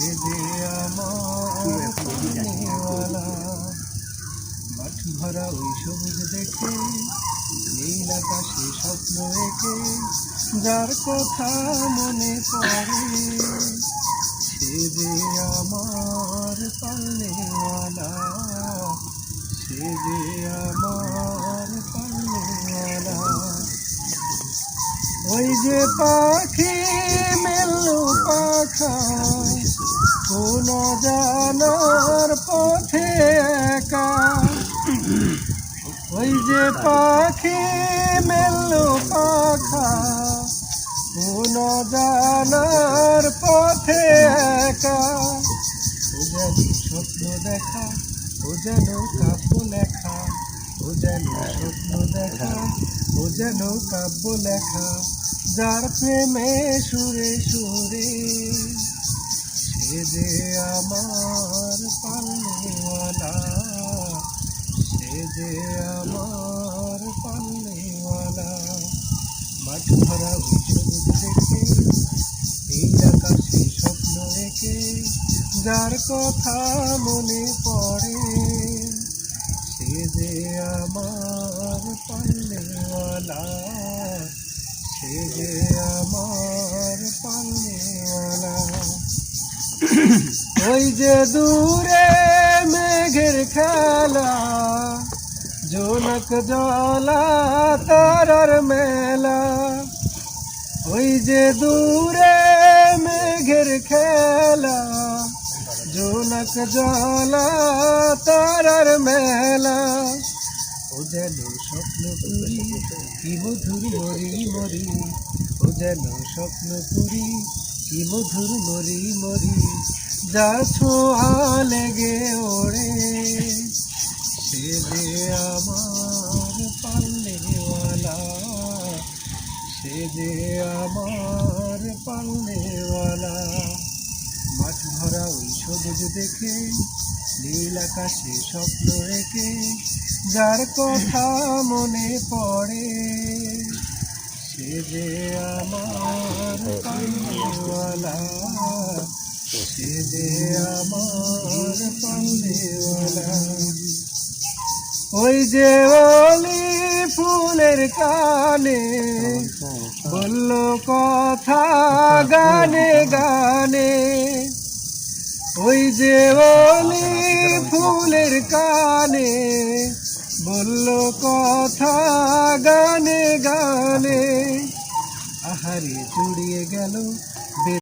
সে যে আমার পালনেওয়ালা। মাঠ ভরা ওই সবুজ দেখে নীল আকাশে স্বপ্ন এঁকে যার কথা মনে পড়ে সে যে আমার পালনেওয়ালা। সে যে আমার পালনেওয়ালা। ওই যে পাখি মেললো পাখা কোন জানার পথে একা। ওই যে পাখি মেললো পাখা কোন জানার পথে একা। ও যেন স্বপ্ন দেখা, ও যেন কাব্য লেখা, ও যেন স্বপ্ন দেখা, ও যেন কাব্য লেখা যার প্রেমে সুরে সুরে সে যে আমার পালনেওয়ালা। সে যে আমার পালনেওয়ালা। মাঠ ভরা সবুজ দেখে নীল আকাশে স্বপ্ন এঁকে যার কথা মনে পড়ে সে যে আমার পালনেওয়ালা। সে যে আমার পালনেওয়ালা। ওই যে দূরে মেঘের খেলা জোনাক জলা তারার মেলা। ওই যে দূরে মেঘের খেলা জোনাক জলা তারার মেলা। ও যেন স্বপ্নপুরী কি মধুর মরি মরি। ও যেন স্বপ্নপুরী কি মধুর মরি মরি যা ছোঁয়া লেগে ওড়ে সে যে আমার পালনেওয়ালা। সে যে আমার পালনেওয়ালা। মাঠ ভরা ওই সবুজ দেখে নীল আকাশে স্বপ্ন এঁকে যার কথা মনে পড়ে সে যে আমার পালনেওয়ালা। সে যে আমার পালনেওয়ালা। ওই যে ওলি ফুলের কানে বলল কথা গানে গানে। ওই যে ওলি ফুলের কানে বলল কথা গানে গানে। আহারে জুড়িয়ে গেল